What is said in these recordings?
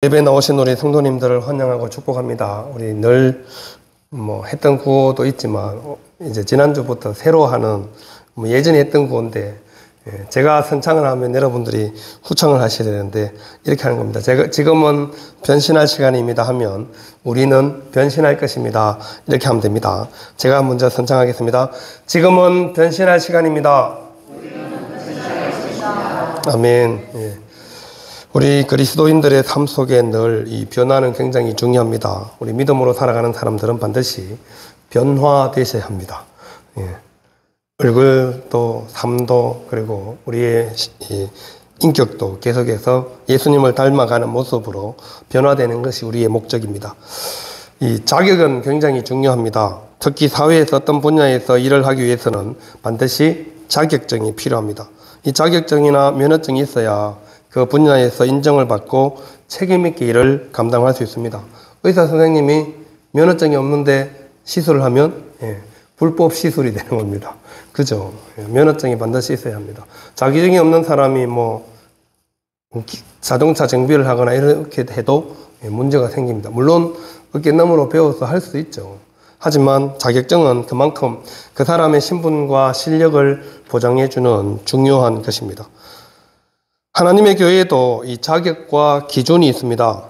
예배 나오신 우리 성도님들을 환영하고 축복합니다. 우리 늘 했던 구호도 있지만 이제 지난주부터 새로 하는 예전에 했던 구호인데 제가 선창을 하면 여러분들이 후창을 하셔야 되는데 이렇게 하는 겁니다. 지금은 변신할 시간입니다 하면 우리는 변신할 것입니다. 이렇게 하면 됩니다. 제가 먼저 선창하겠습니다. 지금은 변신할 시간입니다. 아멘. 예. 우리 그리스도인들의 삶 속에 늘 이 변화는 굉장히 중요합니다. 우리 믿음으로 살아가는 사람들은 반드시 변화되셔야 합니다. 예. 얼굴도 삶도 그리고 우리의 인격도 계속해서 예수님을 닮아가는 모습으로 변화되는 것이 우리의 목적입니다. 이 자격은 굉장히 중요합니다. 특히 사회에서 어떤 분야에서 일을 하기 위해서는 반드시 자격증이 필요합니다. 이 자격증이나 면허증이 있어야 그 분야에서 인정을 받고 책임있게 일을 감당할 수 있습니다. 의사 선생님이 면허증이 없는데 시술을 하면 불법 시술이 되는 겁니다. 그죠? 면허증이 반드시 있어야 합니다. 자격증이 없는 사람이 자동차 정비를 하거나 이렇게 해도 문제가 생깁니다. 물론 어깨너머로 배워서 할 수 있죠. 하지만 자격증은 그만큼 그 사람의 신분과 실력을 보장해주는 중요한 것입니다. 하나님의 교회에도 이 자격과 기준이 있습니다.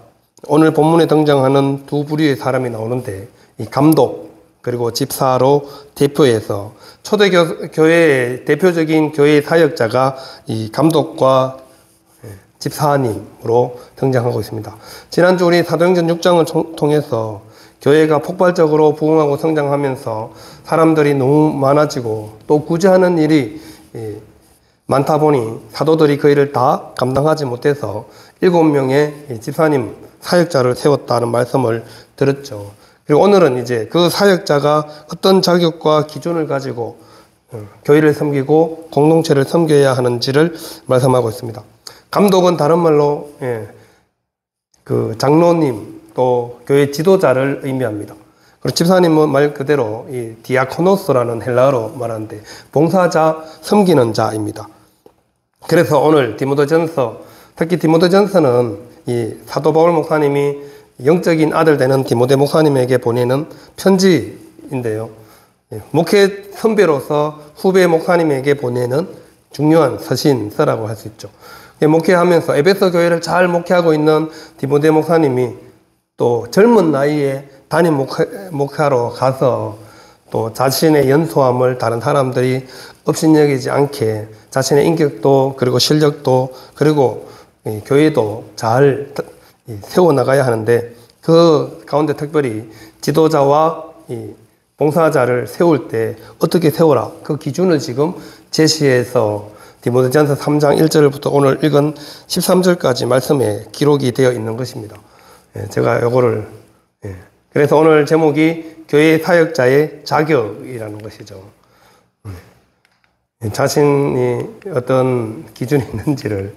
오늘 본문에 등장하는 두 부류의 사람이 나오는데 이 감독 그리고 집사로 대표해서 초대교회의 대표적인 교회의 사역자가 이 감독과 집사님으로 등장하고 있습니다. 지난주 우리 사도행전 6장을 통해서 교회가 폭발적으로 부흥하고 성장하면서 사람들이 너무 많아지고 또 구제하는 일이 많다 보니 사도들이 그 일을 다 감당하지 못해서 7명의 집사님 사역자를 세웠다는 말씀을 들었죠. 그리고 오늘은 이제 그 사역자가 어떤 자격과 기준을 가지고 교회를 섬기고 공동체를 섬겨야 하는지를 말씀하고 있습니다. 감독은 다른 말로 그 장로님 또 교회 지도자를 의미합니다. 그리고 집사님은 말 그대로 이 디아코노스라는 헬라어로 말하는데 봉사자, 섬기는 자입니다. 그래서 오늘 디모데전서, 특히 디모데전서는 이 사도 바울 목사님이 영적인 아들 되는 디모데 목사님에게 보내는 편지인데요. 목회 선배로서 후배 목사님에게 보내는 중요한 서신서라고 할 수 있죠. 목회하면서 에베소 교회를 잘 목회하고 있는 디모데 목사님이 또 젊은 나이에 담임 목사로 가서 또 자신의 연소함을 다른 사람들이 업신여기지 않게 자신의 인격도 그리고 실력도 그리고 교회도 잘 세워나가야 하는데 그 가운데 특별히 지도자와 봉사자를 세울 때 어떻게 세워라 그 기준을 지금 제시해서 디모데전서 3장 1절부터 오늘 읽은 13절까지 말씀에 기록이 되어 있는 것입니다. 제가 요거를 그래서 오늘 제목이 교회 사역자의 자격이라는 것이죠. 자신이 어떤 기준이 있는지를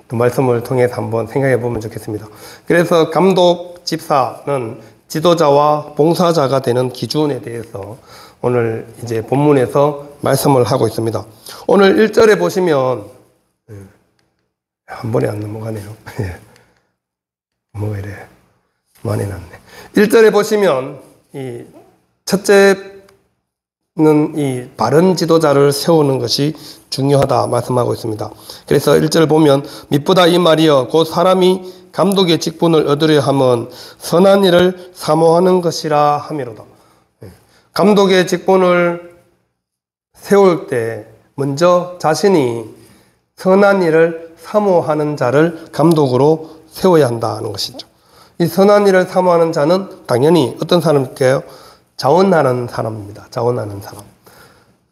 그 말씀을 통해서 한번 생각해 보면 좋겠습니다. 그래서 감독, 집사는 지도자와 봉사자가 되는 기준에 대해서 오늘 이제 본문에서 말씀을 하고 있습니다. 오늘 1절에 보시면 한 번에 안 넘어가네요. 뭐 이래 많이 났네. 1절에 보시면 이 첫째는 이 바른 지도자를 세우는 것이 중요하다 말씀하고 있습니다. 그래서 1절 보면 mit보다 이 말이여 곧 사람이 감독의 직분을 얻으려 함은 선한 일을 사모하는 것이라 함이로다. 감독의 직분을 세울 때 먼저 자신이 선한 일을 사모하는 자를 감독으로 세워야 한다는 것이죠. 이 선한 일을 사모하는 자는 당연히 어떤 사람일까요? 자원하는 사람입니다. 자원하는 사람.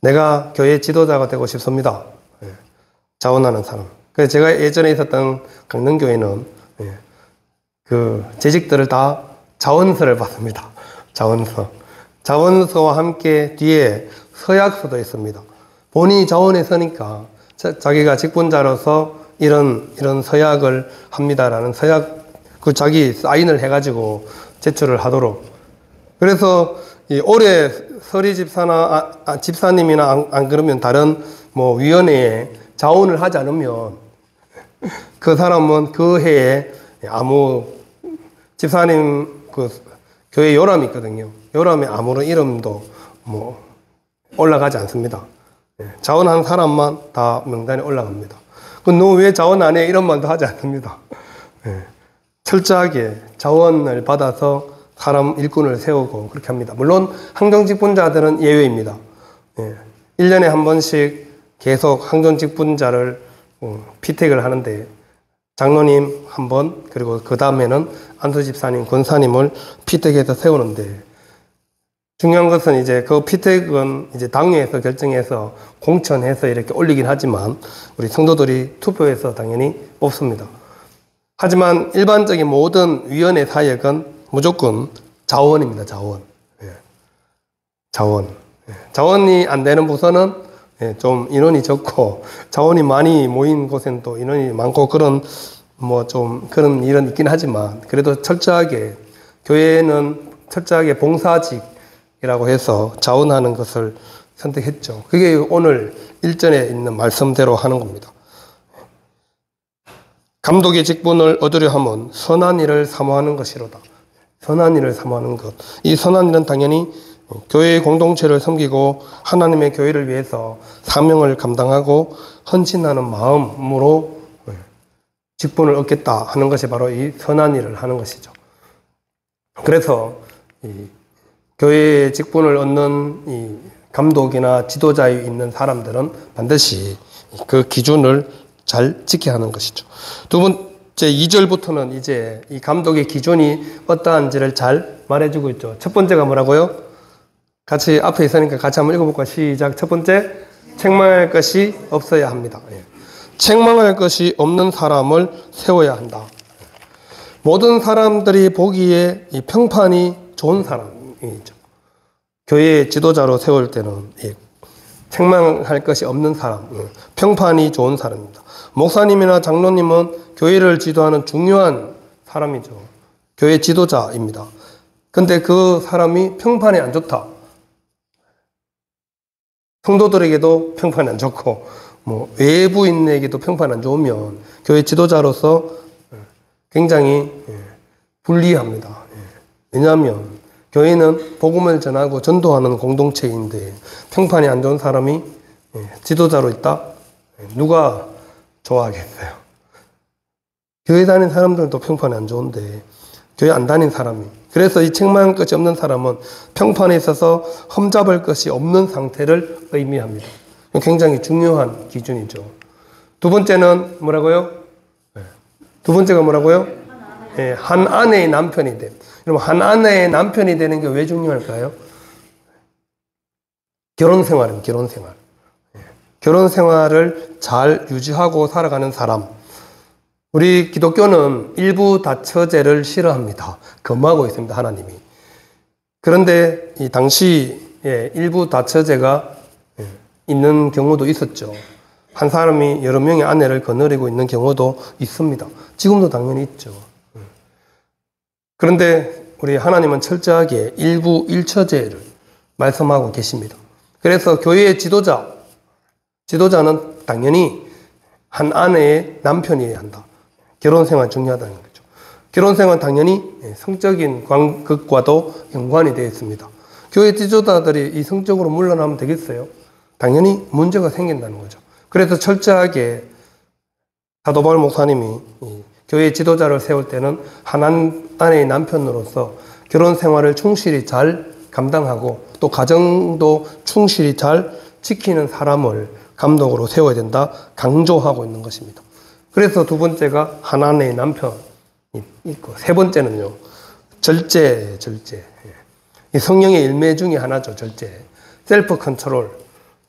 내가 교회 지도자가 되고 싶습니다. 자원하는 사람. 그래서 제가 예전에 있었던 강릉교회는 그 재직들을 다 자원서를 받습니다. 자원서. 자원서와 함께 뒤에 서약서도 있습니다. 본인이 자원에 서니까 자기가 직분자로서 이런 서약을 합니다라는 서약 그 자기 사인을 해가지고 제출을 하도록. 그래서 올해 서리 집사나 집사님이나 안 그러면 다른 위원회에 자원을 하지 않으면 그 사람은 그 해에 아무 집사님 그 교회 요람이 있거든요. 요람에 아무런 이름도 뭐 올라가지 않습니다. 자원한 사람만 다 명단에 올라갑니다. 그 너 왜 자원 안 해? 이런 말도 하지 않습니다. 철저하게 자원을 받아서 사람 일꾼을 세우고 그렇게 합니다. 물론 항정직분자들은 예외입니다. 1년에 한 번씩 계속 항정직분자를 피택을 하는데 장로님 한 번, 그리고 그 다음에는 안수집사님, 권사님을 피택해서 세우는데 중요한 것은 이제 그 피택은 이제 당회에서 결정해서 공천해서 이렇게 올리긴 하지만 우리 성도들이 투표해서 당연히 뽑습니다. 하지만 일반적인 모든 위원회 사역은 무조건 자원입니다. 자원. 자원. 자원이 안 되는 부서는 좀 인원이 적고 자원이 많이 모인 곳엔 또 인원이 많고 그런 뭐 좀 그런 일은 있긴 하지만 그래도 철저하게 교회는 철저하게 봉사직이라고 해서 자원하는 것을 선택했죠. 그게 오늘 일전에 있는 말씀대로 하는 겁니다. 감독의 직분을 얻으려 함은 선한 일을 사모하는 것이로다. 선한 일을 사모하는 것. 이 선한 일은 당연히 교회의 공동체를 섬기고 하나님의 교회를 위해서 사명을 감당하고 헌신하는 마음으로 직분을 얻겠다 하는 것이 바로 이 선한 일을 하는 것이죠. 그래서 이 교회의 직분을 얻는 이 감독이나 지도자에 있는 사람들은 반드시 그 기준을 잘 지켜야 하는 것이죠. 두 번째 2절부터는 이제 이 감독의 기준이 어떠한지를 잘 말해주고 있죠. 첫 번째가 뭐라고요? 같이 앞에 있으니까 같이 한번 읽어볼까요? 시작. 첫 번째, 책망할 것이 없어야 합니다. 책망할 것이 없는 사람을 세워야 한다. 모든 사람들이 보기에 이 평판이 좋은 사람이죠. 교회의 지도자로 세울 때는 책망할 것이 없는 사람, 평판이 좋은 사람입니다. 목사님이나 장로님은 교회를 지도하는 중요한 사람이죠. 교회 지도자입니다. 근데 그 사람이 평판이 안 좋다. 성도들에게도 평판이 안 좋고 뭐 외부인에게도 평판이 안 좋으면 교회 지도자로서 굉장히 불리합니다. 왜냐하면 교회는 복음을 전하고 전도하는 공동체인데 평판이 안 좋은 사람이 지도자로 있다? 누가 좋아하겠어요? 교회 다니는 사람들도 평판이 안 좋은데 교회 안 다닌 사람이, 그래서 이 책망할 것이 없는 사람은 평판에 있어서 험잡을 것이 없는 상태를 의미합니다. 굉장히 중요한 기준이죠. 두 번째는 뭐라고요? 두 번째가 뭐라고요? 한 아내의 남편이 됨. 여러분, 한 아내의 남편이 되는 게 왜 중요할까요? 결혼 생활입니다. 결혼 생활. 결혼 생활을 잘 유지하고 살아가는 사람. 우리 기독교는 일부 다처제를 싫어합니다. 금하고 있습니다. 하나님이. 그런데 이 당시에 일부 다처제가 있는 경우도 있었죠. 한 사람이 여러 명의 아내를 거느리고 있는 경우도 있습니다. 지금도 당연히 있죠. 그런데 우리 하나님은 철저하게 일부 일처제를 말씀하고 계십니다. 그래서 교회의 지도자는 당연히 한 아내의 남편이어야 한다. 결혼생활 중요하다는 거죠. 결혼생활 당연히 성적인 관극과도 연관이 되어 있습니다. 교회 지도자들이 이 성적으로 물러나면 되겠어요? 당연히 문제가 생긴다는 거죠. 그래서 철저하게 사도 바울 목사님이 교회 지도자를 세울 때는 한 아내의 남편으로서 결혼생활을 충실히 잘 감당하고 또 가정도 충실히 잘 지키는 사람을 감독으로 세워야 된다 강조하고 있는 것입니다. 그래서 두 번째가 한 아내의 남편이 있고, 세 번째는요, 절제. 이 성령의 일매 중에 하나죠, 절제. 셀프 컨트롤.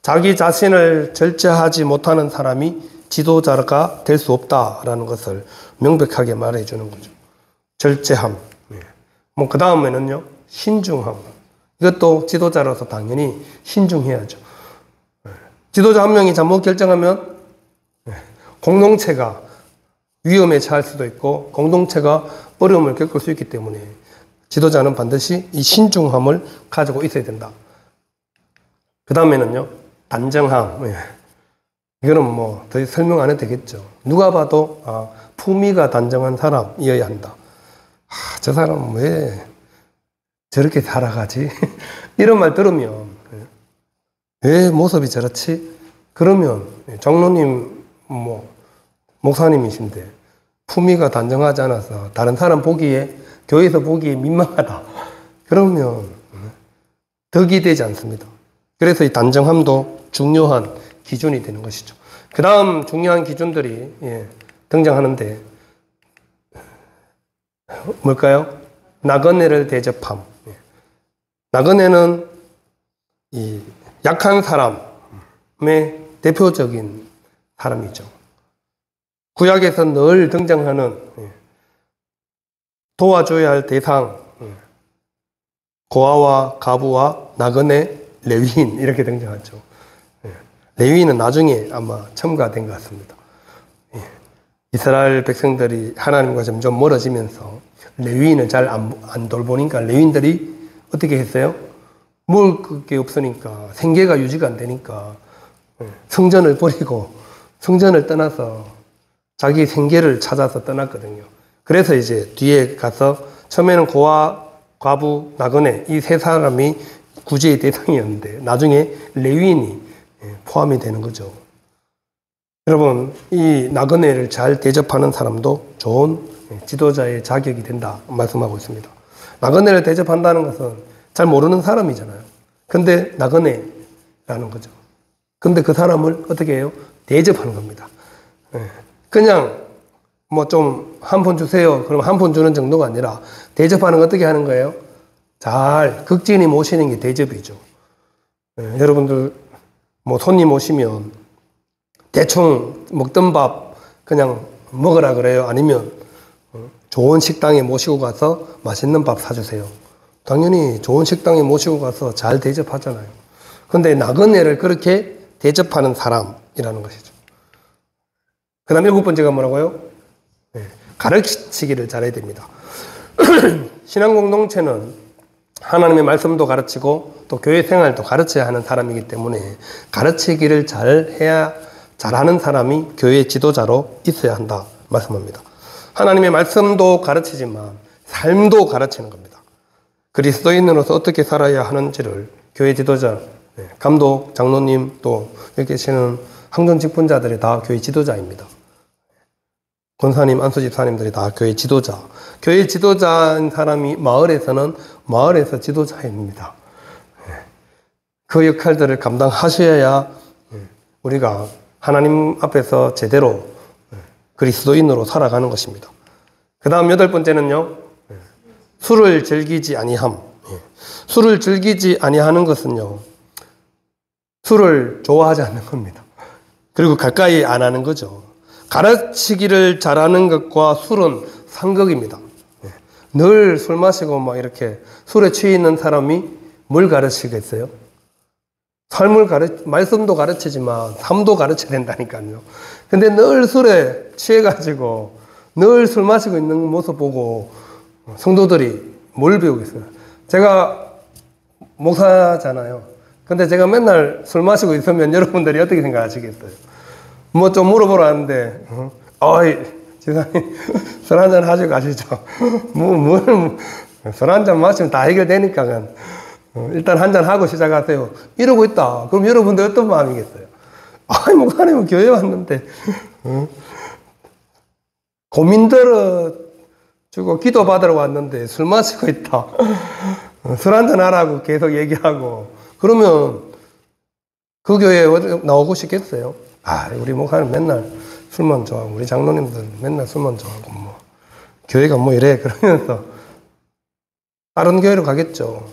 자기 자신을 절제하지 못하는 사람이 지도자가 될 수 없다라는 것을 명백하게 말해주는 거죠. 절제함. 뭐, 그 다음에는요, 신중함. 이것도 지도자로서 당연히 신중해야죠. 지도자 한 명이 잘못 결정하면 공동체가 위험에 처할 수도 있고 공동체가 어려움을 겪을 수 있기 때문에 지도자는 반드시 이 신중함을 가지고 있어야 된다. 그 다음에는요, 단정함. 이거는 뭐 더 설명 안 해도 되겠죠. 누가 봐도 품위가 단정한 사람이어야 한다. 저 사람은 왜 저렇게 살아가지? 이런 말 들으면 왜 모습이 저렇지? 그러면 장로님 목사님이신데 품위가 단정하지 않아서 다른 사람 보기에 교회에서 보기에 민망하다. 그러면 덕이 되지 않습니다. 그래서 이 단정함도 중요한 기준이 되는 것이죠. 그 다음 중요한 기준들이 등장하는데 뭘까요? 나그네를 대접함. 나그네는 이 약한 사람의 대표적인 사람이죠. 구약에서 늘 등장하는 도와줘야 할 대상, 고아와 가부와 나그네, 레위인 이렇게 등장하죠. 레위인은 나중에 아마 첨가된 것 같습니다. 이스라엘 백성들이 하나님과 점점 멀어지면서 레위인을 잘 안 돌보니까 레위인들이 어떻게 했어요? 먹을 게 없으니까 생계가 유지가 안 되니까 성전을 버리고 성전을 떠나서 자기 생계를 찾아서 떠났거든요. 그래서 이제 뒤에 가서 처음에는 고아, 과부, 나그네 이 세 사람이 구제의 대상이었는데 나중에 레위인이 포함이 되는 거죠. 여러분, 이 나그네를 잘 대접하는 사람도 좋은 지도자의 자격이 된다 말씀하고 있습니다. 나그네를 대접한다는 것은 잘 모르는 사람이잖아요. 근데 나그네라는 거죠. 근데 그 사람을 어떻게 해요? 대접하는 겁니다. 그냥 뭐 좀 한 푼 주세요. 그럼 한 푼 주는 정도가 아니라 대접하는 거 어떻게 하는 거예요? 잘 극진히 모시는 게 대접이죠. 여러분들 뭐 손님 오시면 대충 먹던 밥 그냥 먹으라 그래요? 아니면 좋은 식당에 모시고 가서 맛있는 밥 사주세요? 당연히 좋은 식당에 모시고 가서 잘 대접하잖아요. 근데 나그네를 그렇게 대접하는 사람이라는 것이죠. 그 다음 7번째가 뭐라고요? 가르치기를 잘해야 됩니다. 신앙 공동체는 하나님의 말씀도 가르치고 또 교회 생활도 가르쳐야 하는 사람이기 때문에 가르치기를 잘하는 사람이 교회 지도자로 있어야 한다 말씀합니다. 하나님의 말씀도 가르치지만 삶도 가르치는 겁니다. 그리스도인으로서 어떻게 살아야 하는지를 교회 지도자, 감독, 장로님 또 여기 계시는 항전 직분자들이 다 교회 지도자입니다. 권사님, 안수집사님들이 다 교회 지도자. 교회 지도자인 사람이 마을에서는 마을에서 지도자입니다. 그 역할들을 감당하셔야 우리가 하나님 앞에서 제대로 그리스도인으로 살아가는 것입니다. 그 다음 8번째는요. 술을 즐기지 아니함. 술을 즐기지 아니하는 것은요. 술을 좋아하지 않는 겁니다. 그리고 가까이 안 하는 거죠. 가르치기를 잘하는 것과 술은 상극입니다. 늘 술 마시고 막 이렇게 술에 취해 있는 사람이 뭘 가르치겠어요? 말씀도 가르치지만 삶도 가르쳐야 된다니까요. 근데 늘 술에 취해가지고 늘 술 마시고 있는 모습 보고 성도들이 뭘 배우겠어요? 제가 목사잖아요. 근데 제가 맨날 술 마시고 있으면 여러분들이 어떻게 생각하시겠어요? 뭐 좀 물어보러 왔는데, 어이, 지사님, 술 한잔 하시고 가시죠. 술 한잔 마시면 다 해결되니까, 일단 한잔 하고 시작하세요. 이러고 있다. 그럼 여러분들 어떤 마음이겠어요? 아이, 목사님은 교회 왔는데, 고민 들어주고 기도 받으러 왔는데 술 마시고 있다. 술 한잔 하라고 계속 얘기하고, 그러면 그 교회에 나오고 싶겠어요? 우리 목사님 맨날 술만 좋아하고, 우리 장로님들 맨날 술만 좋아하고, 교회가 이래. 그러면서 다른 교회로 가겠죠.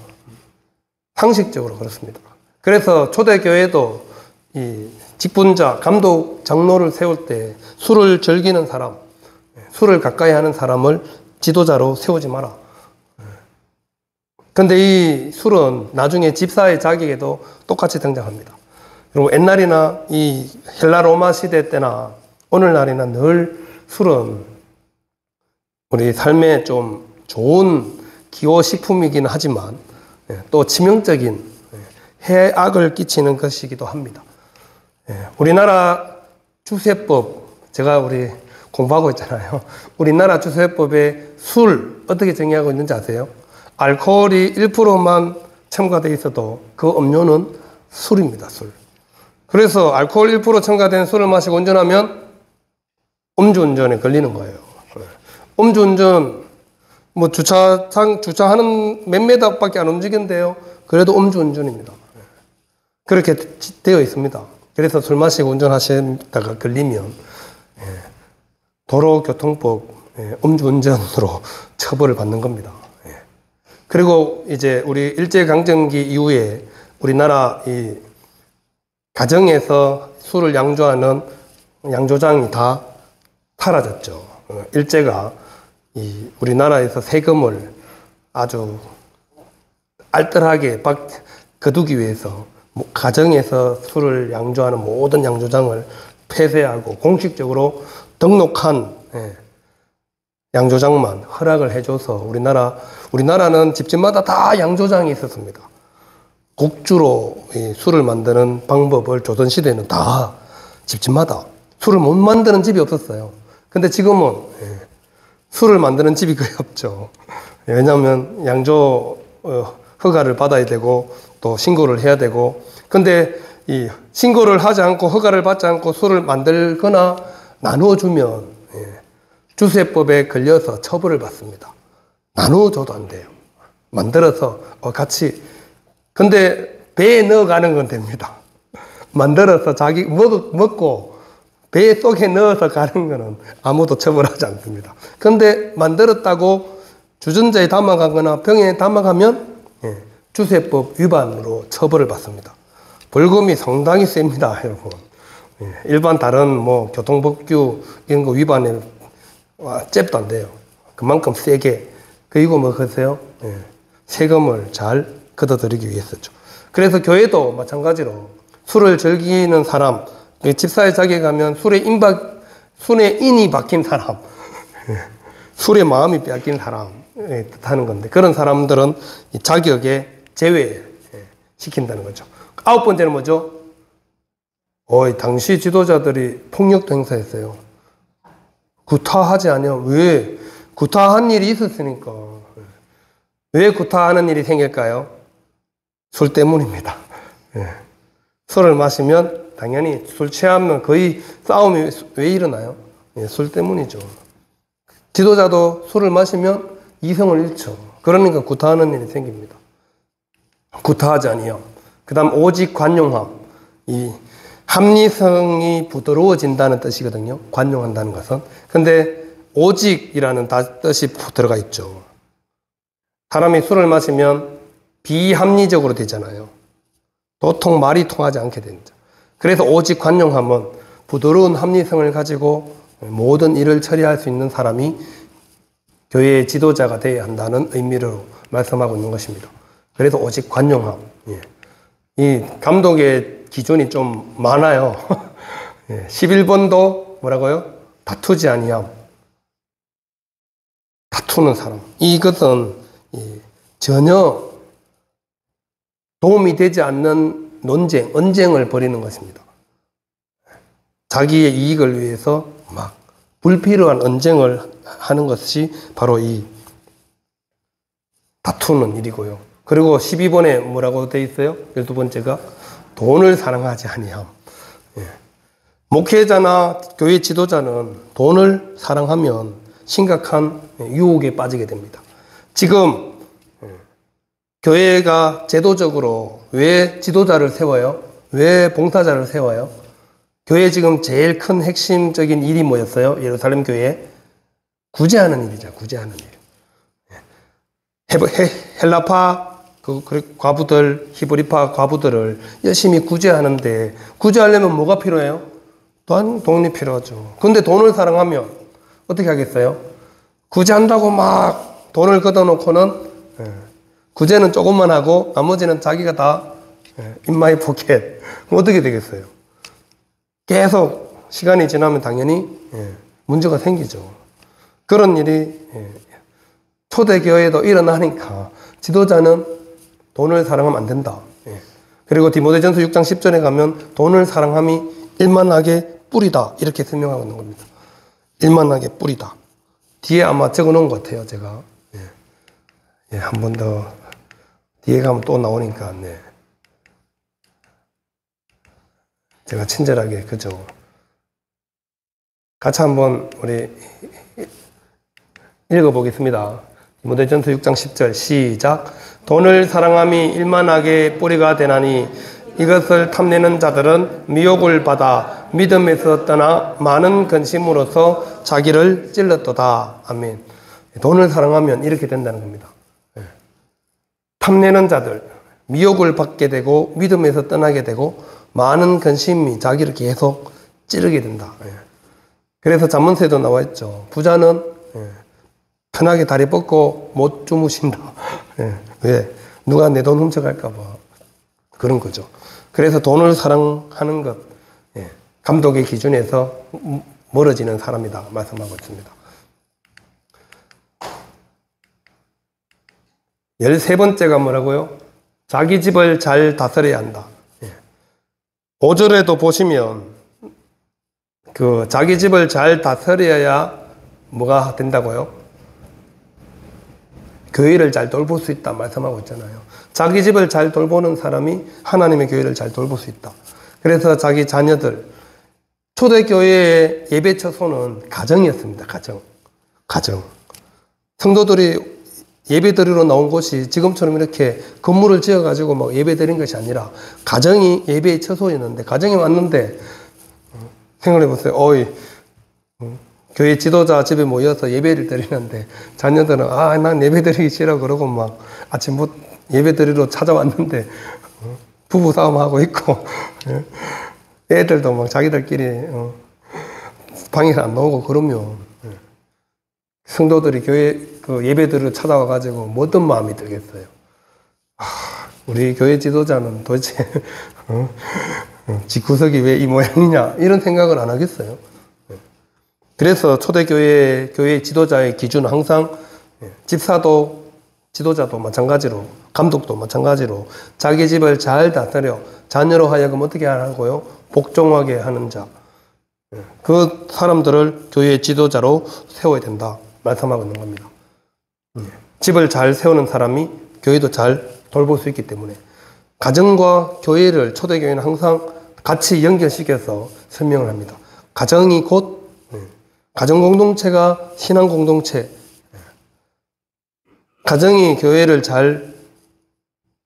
상식적으로 그렇습니다. 그래서 초대교회도 이 직분자, 감독, 장로를 세울 때 술을 즐기는 사람, 술을 가까이 하는 사람을 지도자로 세우지 마라. 근데 이 술은 나중에 집사의 자격에도 똑같이 등장합니다. 그리고 옛날이나 이 헬라 로마 시대 때나 오늘날이나 늘 술은 우리 삶에 좀 좋은 기호식품이긴 하지만 또 치명적인 해악을 끼치는 것이기도 합니다. 우리나라 주세법, 제가 우리 공부하고 있잖아요. 우리나라 주세법에 술 어떻게 정의하고 있는지 아세요? 알코올이 1%만 첨가되어 있어도 그 음료는 술입니다, 술. 그래서 알코올 1% 첨가된 술을 마시고 운전하면 음주운전에 걸리는 거예요. 음주운전, 뭐 주차하는 몇 미터밖에 안 움직인대요. 그래도 음주운전입니다. 그렇게 되어 있습니다. 그래서 술 마시고 운전하시다가 걸리면 도로교통법 음주운전으로 처벌을 받는 겁니다. 그리고 이제 우리 일제강점기 이후에 우리나라 이 가정에서 술을 양조하는 양조장이 다 사라졌죠. 일제가 이 우리나라에서 세금을 아주 알뜰하게 거두기 위해서 가정에서 술을 양조하는 모든 양조장을 폐쇄하고 공식적으로 등록한 양조장만 허락을 해줘서 우리나라는 집집마다 다 양조장이 있었습니다. 곡주로 술을 만드는 방법을 조선시대에는 다 집집마다 술을 못 만드는 집이 없었어요. 근데 지금은 술을 만드는 집이 거의 없죠. 왜냐하면 양조 허가를 받아야 되고 또 신고를 해야 되고, 근데 이 신고를 하지 않고 허가를 받지 않고 술을 만들거나 나누어주면 주세법에 걸려서 처벌을 받습니다. 나누어줘도 안 돼요. 만들어서 같이, 근데 배에 넣어가는 건 됩니다. 만들어서 자기 먹고 배 속에 넣어서 가는 거는 아무도 처벌하지 않습니다. 근데 만들었다고 주전자에 담아가거나 병에 담아가면 주세법 위반으로 처벌을 받습니다. 벌금이 상당히 셉니다, 여러분. 일반 다른 뭐 교통법규 이런 거 위반에 잽도 안 돼요. 그만큼 세게. 그리고 뭐 하세요? 세금을 잘 걷어들이기 위해서죠. 그래서 교회도 마찬가지로 술을 즐기는 사람, 집사의 자기에 가면 술에 인이 박힌 사람, 술에 마음이 빼앗긴 사람 뜻하는 건데, 그런 사람들은 자격에 제외시킨다는 거죠. 9번째는 뭐죠? 당시 지도자들이 폭력도 행사했어요. 구타하지 않냐? 왜? 구타한 일이 있었으니까. 왜 구타하는 일이 생길까요? 술 때문입니다. 술을 마시면 당연히 술 취하면 거의 싸움이 왜 일어나요? 술 때문이죠. 지도자도 술을 마시면 이성을 잃죠. 그러니까 구타하는 일이 생깁니다. 구타하지 아니함. 그 다음 오직 관용함. 이 합리성이 부드러워진다는 뜻이거든요. 관용한다는 것은. 근데 오직이라는 뜻이 들어가 있죠. 사람이 술을 마시면 비합리적으로 되잖아요. 도통 말이 통하지 않게 됩니다. 그래서 오직 관용함은 부드러운 합리성을 가지고 모든 일을 처리할 수 있는 사람이 교회의 지도자가 되어야 한다는 의미로 말씀하고 있는 것입니다. 그래서 오직 관용함. 이 감독의 기준이 좀 많아요. 11번도 뭐라고요? 다투지 아니함. 다투는 사람. 이것은 전혀 도움이 되지 않는 논쟁, 언쟁을 벌이는 것입니다. 자기의 이익을 위해서 막 불필요한 언쟁을 하는 것이 바로 이 다투는 일이고요. 그리고 12번에 뭐라고 되어 있어요? 12번째가 돈을 사랑하지 아니함. 목회자나 교회 지도자는 돈을 사랑하면 심각한 유혹에 빠지게 됩니다. 지금 교회가 제도적으로 왜 지도자를 세워요? 왜 봉사자를 세워요? 교회 지금 제일 큰 핵심적인 일이 뭐였어요? 예루살렘 교회? 구제하는 일이죠. 구제하는 일. 헬라파 과부들, 히브리파 과부들을 열심히 구제하는데, 구제하려면 뭐가 필요해요? 또한 돈이 필요하죠. 근데 돈을 사랑하면 어떻게 하겠어요? 구제한다고 막 돈을 걷어놓고는 구제는 조금만 하고 나머지는 자기가 다 in my pocket. 그럼 어떻게 되겠어요? 계속 시간이 지나면 당연히 문제가 생기죠. 그런 일이 초대교회에도 일어나니까 지도자는 돈을 사랑하면 안 된다. 그리고 디모데전서 6장 10절에 가면 돈을 사랑함이 일만하게 뿌리다 이렇게 설명하고 있는 겁니다. 일만하게 뿌리다. 뒤에 아마 적어놓은 것 같아요, 제가. 예, 한 번 더 뒤에 가면 또 나오니까 네. 제가 친절하게 그죠. 같이 한번 우리 읽어보겠습니다. 디모데전서 6장 10절 시작. 돈을 사랑함이 일만하게 뿌리가 되나니 이것을 탐내는 자들은 미혹을 받아 믿음에서 떠나 많은 근심으로서 자기를 찔렀도다. 아멘. 돈을 사랑하면 이렇게 된다는 겁니다. 탐내는 자들, 미혹을 받게 되고 믿음에서 떠나게 되고 많은 근심이 자기를 계속 찌르게 된다. 그래서 잠언서에도 나와 있죠. 부자는 편하게 다리 뻗고 못 주무신다. 왜? 누가 내 돈 훔쳐갈까 봐. 그런 거죠. 그래서 돈을 사랑하는 것, 감독의 기준에서 멀어지는 사람이다 말씀하고 있습니다. 13번째가 뭐라고요? 자기 집을 잘 다스려야 한다. 5절에도 보시면 그 자기 집을 잘 다스려야 뭐가 된다고요? 교회를 잘 돌볼 수 있다 말씀하고 있잖아요. 자기 집을 잘 돌보는 사람이 하나님의 교회를 잘 돌볼 수 있다. 그래서 자기 자녀들, 초대교회의 예배 처소는 가정이었습니다. 가정. 성도들이 예배 드리러 나온 곳이 지금처럼 이렇게 건물을 지어가지고 막 예배 드린 것이 아니라 가정이 예배의 처소였는데, 가정에 왔는데 생각해 보세요. 교회 지도자 집에 모여서 예배를 드리는데 자녀들은 난 예배 드리기 싫어 그러고 막 아침부터 예배 드리러 찾아왔는데 부부 싸움하고 있고 애들도 막 자기들끼리 방에서 안 나오고 그러면 성도들이 교회 그 예배 드리러 찾아와가지고 뭐 어떤 마음이 들겠어요. 우리 교회 지도자는 도대체 집구석이 왜 이 모양이냐 이런 생각을 안 하겠어요. 그래서 초대교회 교회 지도자의 기준은 항상 집사도 지도자도 마찬가지로 감독도 마찬가지로 자기 집을 잘 다스려 자녀로 하여금 어떻게 하라고요? 복종하게 하는 자. 그 사람들을 교회의 지도자로 세워야 된다 말씀하고 있는 겁니다. 집을 잘 세우는 사람이 교회도 잘 돌볼 수 있기 때문에 가정과 교회를 초대교회는 항상 같이 연결시켜서 설명을 합니다. 가정이 곧 가정 공동체가 신앙 공동체, 가정이 교회를 잘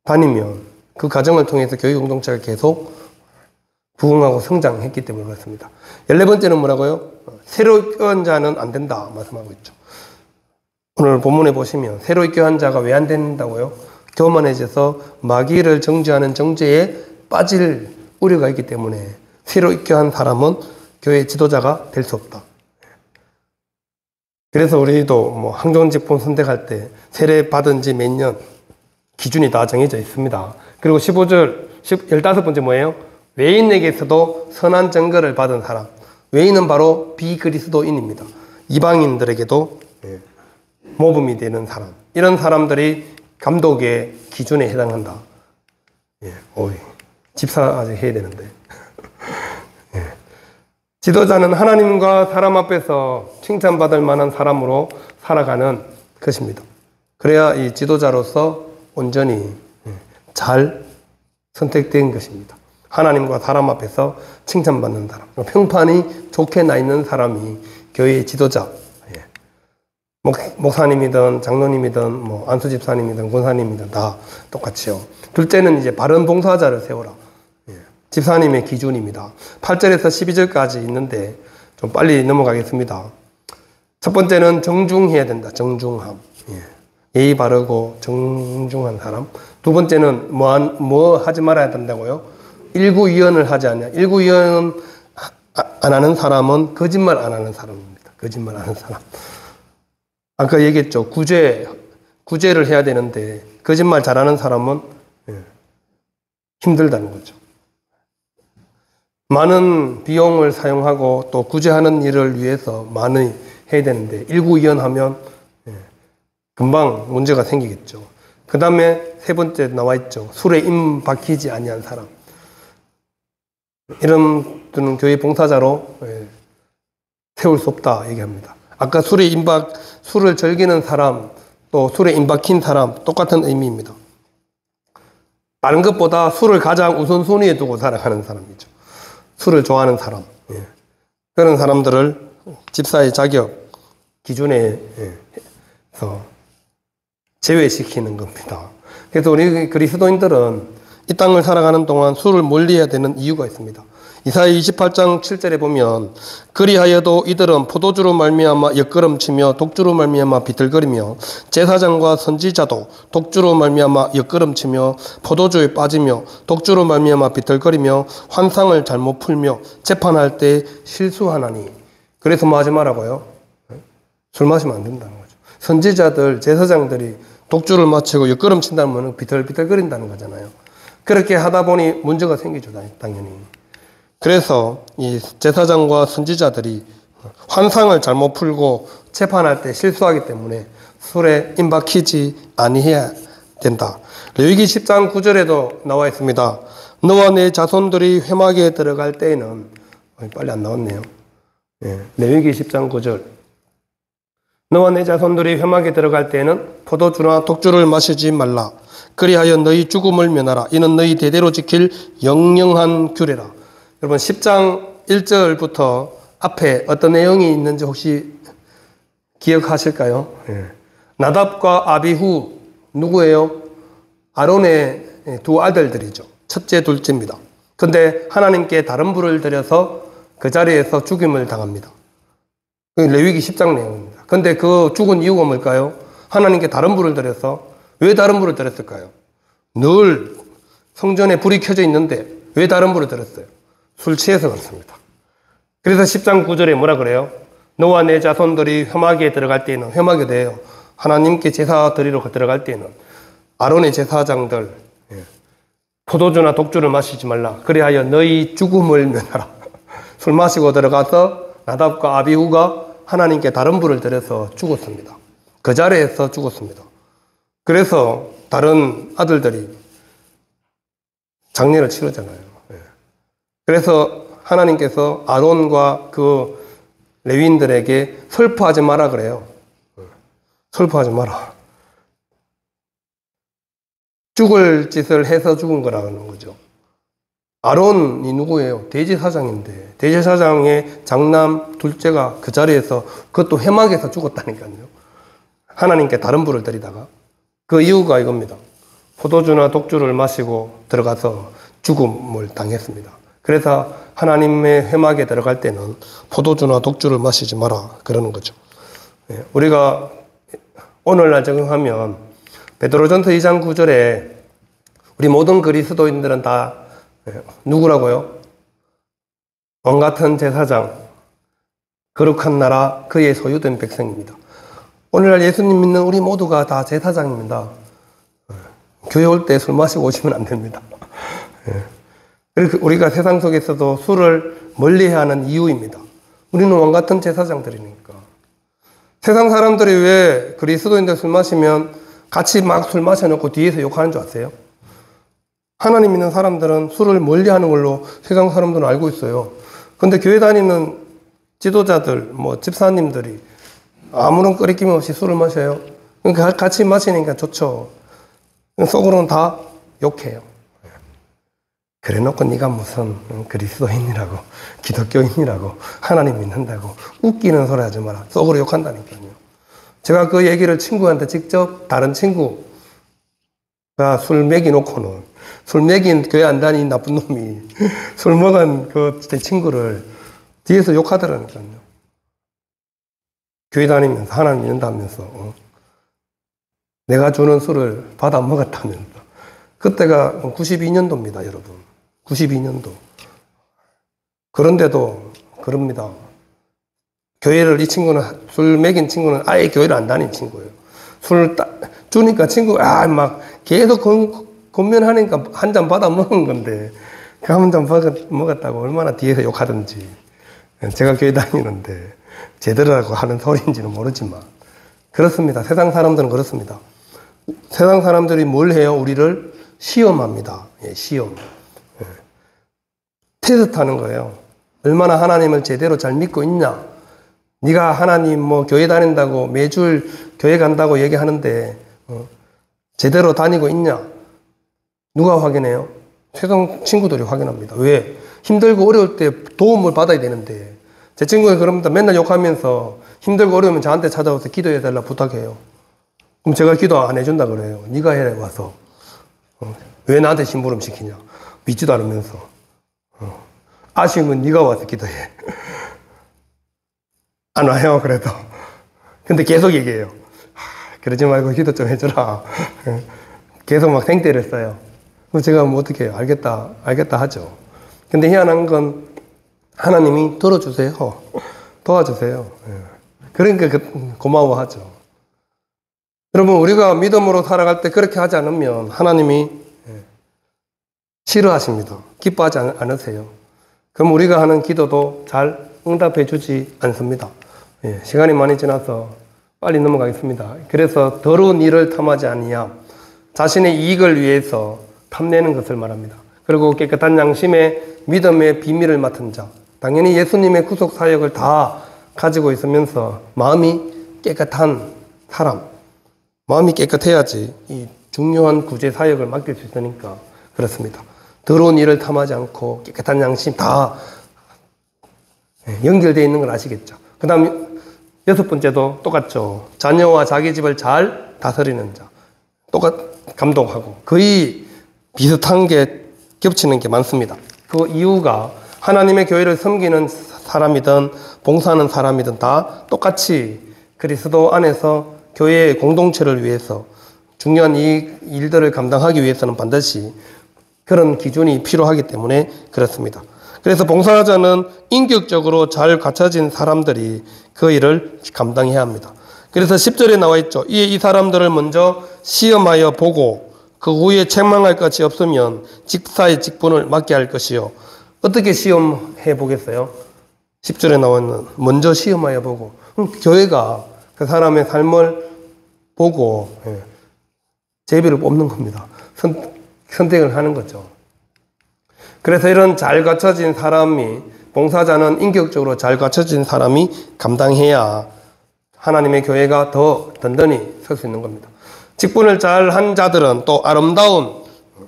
다니면 그 가정을 통해서 교회 공동체가 계속 부흥하고 성장했기 때문에 그렇습니다. 14번째는 뭐라고요? 새로 입교한 자는 안 된다 말씀하고 있죠. 오늘 본문에 보시면 새로 입교한 자가 왜 안 된다고요? 교만해져서 마귀를 정죄하는 정죄에 빠질 우려가 있기 때문에 새로 입교한 사람은 교회 지도자가 될 수 없다. 그래서 우리도 뭐 항존직분 선택할 때 세례 받은 지 몇 년 기준이 다 정해져 있습니다. 그리고 15절, 15번째 뭐예요? 외인에게서도 선한 증거를 받은 사람. 외인은 바로 비그리스도인입니다. 이방인들에게도 모범이 되는 사람. 이런 사람들이 감독의 기준에 해당한다. 집사 아직 해야 되는데. 지도자는 하나님과 사람 앞에서 칭찬받을 만한 사람으로 살아가는 것입니다. 그래야 이 지도자로서 온전히 잘 선택된 것입니다. 하나님과 사람 앞에서 칭찬받는 사람, 평판이 좋게 나 있는 사람이 교회의 지도자, 목사님이든 장로님이든 뭐 안수집사님이든 권사님이든 다 똑같이요. 둘째는 이제 바른 봉사자를 세워라. 집사님의 기준입니다. 8절에서 12절까지 있는데 좀 빨리 넘어가겠습니다. 첫 번째는 정중해야 된다. 정중함. 예의 바르고 정중한 사람. 두 번째는 뭐 하지 말아야 된다고요? 일구이연을 하지 않냐. 일구이연 안 하는 사람은 거짓말 안 하는 사람입니다. 거짓말 안 하는 사람. 아까 얘기했죠. 구제를 해야 되는데 거짓말 잘하는 사람은 힘들다는 거죠. 많은 비용을 사용하고 또 구제하는 일을 위해서 많이 해야 되는데 일구이연하면 금방 문제가 생기겠죠. 그 다음에 세 번째 나와 있죠. 술에 임 박히지 아니한 사람. 이런 분은 교회 봉사자로 세울 수 없다 얘기합니다. 아까 술을 즐기는 사람, 또 술에 임박힌 사람 똑같은 의미입니다. 다른 것보다 술을 가장 우선순위에 두고 살아가는 사람이죠. 술을 좋아하는 사람. 그런 사람들을 집사의 자격 기준에서 제외시키는 겁니다. 그래서 우리 그리스도인들은 이 땅을 살아가는 동안 술을 멀리해야 되는 이유가 있습니다. 이사야 28장 7절에 보면 그리하여도 이들은 포도주로 말미암아 엿걸음치며 독주로 말미암아 비틀거리며 제사장과 선지자도 독주로 말미암아 엿걸음치며 포도주에 빠지며 독주로 말미암아 비틀거리며 환상을 잘못 풀며 재판할 때 실수하나니. 그래서 뭐 하지 말라고요? 술 마시면 안 된다는 거죠. 선지자들, 제사장들이 독주를 마치고 엿걸음친다는 건 비틀비틀거린다는 거잖아요. 그렇게 하다 보니 문제가 생기죠, 당연히. 그래서 이 제사장과 선지자들이 환상을 잘못 풀고 재판할 때 실수하기 때문에 술에 임박히지 아니해야 된다. 레위기 10장 9절에도 나와 있습니다. 너와 내 자손들이 회막에 들어갈 때에는, 빨리 안 나왔네요. 레위기 10장 9절. 너와 내 자손들이 회막에 들어갈 때에는 포도주나 독주를 마시지 말라. 그리하여 너희 죽음을 면하라. 이는 너희 대대로 지킬 영영한 규례라. 여러분 10장 1절부터 앞에 어떤 내용이 있는지 혹시 기억하실까요? 나답과 아비후 누구예요? 아론의 두 아들들이죠. 첫째, 둘째입니다. 근데 하나님께 다른 불을 들여서 그 자리에서 죽임을 당합니다. 레위기 10장 내용입니다. 근데 그 죽은 이유가 뭘까요? 하나님께 다른 불을 들여서. 왜 다른 불을 들였을까요? 늘 성전에 불이 켜져 있는데 왜 다른 불을 들였어요? 술 취해서 그렇습니다. 그래서 10장 9절에 뭐라 그래요? 너와 내 자손들이 회막에 들어갈 때에는, 회막이 돼요. 하나님께 제사 드리러 들어갈 때에는 아론의 제사장들 포도주나 독주를 마시지 말라. 그리하여 너희 죽음을 면하라. 술 마시고 들어가서 나답과 아비후가 하나님께 다른 불을 들여서 죽었습니다. 그 자리에서 죽었습니다. 그래서 다른 아들들이 장례를 치르잖아요. 그래서 하나님께서 아론과 그 레위인들에게 슬퍼하지 마라 그래요. 슬퍼하지 마라. 죽을 짓을 해서 죽은 거라는 거죠. 아론이 누구예요? 대제사장인데 대제사장의 장남 둘째가 그 자리에서, 그것도 회막에서 죽었다니까요. 하나님께 다른 불을 들이다가. 그 이유가 이겁니다. 포도주나 독주를 마시고 들어가서 죽음을 당했습니다. 그래서 하나님의 회막에 들어갈 때는 포도주나 독주를 마시지 마라 그러는 거죠. 우리가 오늘날 적용하면 베드로전서 2장 9절에 우리 모든 그리스도인들은 다 누구라고요? 왕 같은 제사장, 거룩한 나라, 그의 소유된 백성입니다. 오늘날 예수님 믿는 우리 모두가 다 제사장입니다. 교회 올 때 술 마시고 오시면 안 됩니다. 우리가 세상 속에서도 술을 멀리해야 하는 이유입니다. 우리는 왕 같은 제사장들이니까. 세상 사람들이 왜 그리스도인들 술 마시면 같이 막 술 마셔놓고 뒤에서 욕하는 줄 아세요? 하나님 믿는 사람들은 술을 멀리하는 걸로 세상 사람들은 알고 있어요. 근데 교회 다니는 지도자들, 집사님들이 아무런 끄리낌 없이 술을 마셔요. 그러니까 같이 마시니까 좋죠. 속으로는 다 욕해요. 그래놓고 네가 무슨 그리스도인이라고, 기독교인이라고, 하나님 믿는다고 웃기는 소리 하지 마라. 속으로 욕한다니까요. 제가 그 얘기를 친구한테 직접, 다른 친구가 술 먹이놓고는, 술 먹인 교회 안 다니는 나쁜 놈이 술 먹은 제 친구를 뒤에서 욕하더라니까요. 교회 다니면서 하나님 믿는다면서 내가 주는 술을 받아 먹었다면서. 그때가 92년도입니다 여러분. 92년도. 그런데도 그럽니다. 교회를, 이 친구는, 술 먹인 친구는 아예 교회를 안 다니는 친구예요. 술 주니까 친구가 막 계속 권면하니까 한 잔 받아 먹은 건데, 그 한 잔 먹었다고 얼마나 뒤에서 욕하든지. 제가 교회 다니는데 제대로라고 하는 소리인지는 모르지만 그렇습니다. 세상 사람들은 그렇습니다. 세상 사람들이 뭘 해요? 우리를 시험합니다. 시험. 테스트하는 거예요. 얼마나 하나님을 제대로 잘 믿고 있냐. 네가 하나님 뭐 교회 다닌다고 매주 교회 간다고 얘기하는데 제대로 다니고 있냐. 누가 확인해요? 세상 친구들이 확인합니다. 왜? 힘들고 어려울 때 도움을 받아야 되는데 제 친구가 그럽니다. 맨날 욕하면서 힘들고 어려우면 저한테 찾아와서 기도해달라 부탁해요. 그럼 제가 기도 안 해준다 그래요. 네가 해라 와서. 왜 나한테 심부름 시키냐. 믿지도 않으면서. 아쉬운 건 네가 와서 기도해. 안 와요 그래도. 근데 계속 얘기해요. 그러지 말고 기도 좀 해줘라. 계속 막 생떼를 써요. 그래서 제가 뭐 어떻게 해요. 알겠다 하죠. 근데 희한한 건 하나님이 들어주세요. 도와주세요. 그러니까 고마워하죠. 여러분 우리가 믿음으로 살아갈 때 그렇게 하지 않으면 하나님이 싫어하십니다. 기뻐하지 않으세요. 그럼 우리가 하는 기도도 잘 응답해 주지 않습니다. 시간이 많이 지나서 빨리 넘어가겠습니다. 그래서 더러운 일을 탐하지 아니함. 자신의 이익을 위해서 탐내는 것을 말합니다. 그리고 깨끗한 양심에 믿음의 비밀을 맡은 자. 당연히 예수님의 구속 사역을 다 가지고 있으면서 마음이 깨끗한 사람. 마음이 깨끗해야지 이 중요한 구제 사역을 맡길 수 있으니까 그렇습니다. 더러운 일을 탐하지 않고 깨끗한 양심 다 연결되어 있는 걸 아시겠죠. 그 다음 6번째도 똑같죠. 자녀와 자기 집을 잘 다스리는 자. 감독하고 거의 비슷한 게 겹치는 게 많습니다. 그 이유가 하나님의 교회를 섬기는 사람이든 봉사하는 사람이든 다 똑같이 그리스도 안에서 교회의 공동체를 위해서 중요한 이 일들을 감당하기 위해서는 반드시 그런 기준이 필요하기 때문에 그렇습니다. 그래서 봉사자는 인격적으로 잘 갖춰진 사람들이 그 일을 감당해야 합니다. 그래서 10절에 나와 있죠. 이에 이 사람들을 먼저 시험하여 보고 그 후에 책망할 것이 없으면 직사의 직분을 맡게 할 것이요. 어떻게 시험해 보겠어요? 10절에 나와 있는 먼저 시험하여 보고 교회가 그 사람의 삶을 보고 제비를 뽑는 겁니다. 선택을 하는 거죠. 그래서 이런 잘 갖춰진 사람이 봉사자는 인격적으로 잘 갖춰진 사람이 감당해야 하나님의 교회가 더 든든히 설 수 있는 겁니다. 직분을 잘 한 자들은 또 아름다운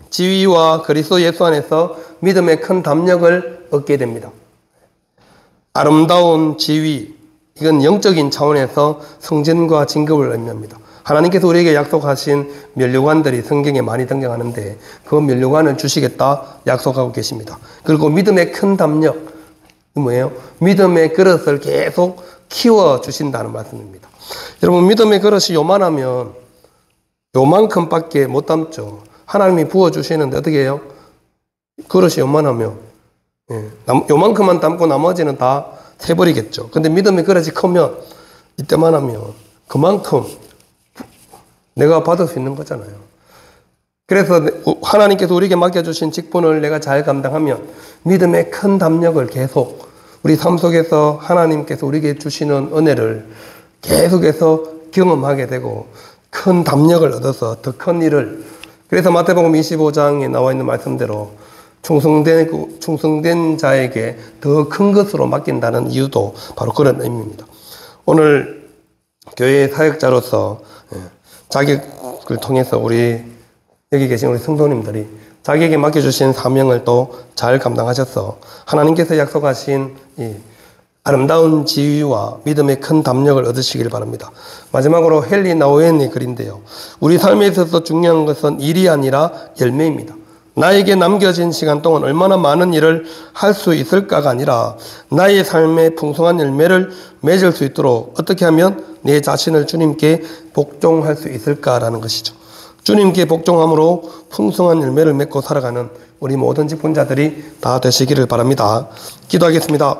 지위와 그리스도 예수 안에서 믿음의 큰 담력을 얻게 됩니다. 아름다운 지위, 이건 영적인 차원에서 성전과 진급을 의미합니다. 하나님께서 우리에게 약속하신 면류관들이 성경에 많이 등장하는데 그 면류관을 주시겠다 약속하고 계십니다. 그리고 믿음의 큰 담력, 뭐예요? 믿음의 그릇을 계속 키워주신다는 말씀입니다. 여러분 믿음의 그릇이 요만하면 요만큼밖에 못 담죠. 하나님이 부어주시는데 어떻게 해요? 그릇이 요만하면 요만큼만 담고 나머지는 다 새버리겠죠. 근데 믿음의 그릇이 크면 이때만 하면 그만큼 내가 받을 수 있는 거잖아요. 그래서 하나님께서 우리에게 맡겨주신 직분을 내가 잘 감당하면 믿음의 큰 담력을 계속 우리 삶 속에서 하나님께서 우리에게 주시는 은혜를 계속해서 경험하게 되고 큰 담력을 얻어서 더 큰 일을, 그래서 마태복음 25장에 나와 있는 말씀대로 충성된 자에게 더 큰 것으로 맡긴다는 이유도 바로 그런 의미입니다. 오늘 교회의 사역자로서 자격을 통해서 우리 여기 계신 우리 성도님들이 자기에게 맡겨주신 사명을 또 잘 감당하셔서 하나님께서 약속하신 이 아름다운 지위와 믿음의 큰 담력을 얻으시길 바랍니다. 마지막으로 헨리 나우엔의 글인데요. 우리 삶에 있어서 중요한 것은 일이 아니라 열매입니다. 나에게 남겨진 시간 동안 얼마나 많은 일을 할 수 있을까가 아니라 나의 삶의 풍성한 열매를 맺을 수 있도록 어떻게 하면 내 자신을 주님께 복종할 수 있을까라는 것이죠. 주님께 복종함으로 풍성한 열매를 맺고 살아가는 우리 모든 직분자들이 다 되시기를 바랍니다. 기도하겠습니다.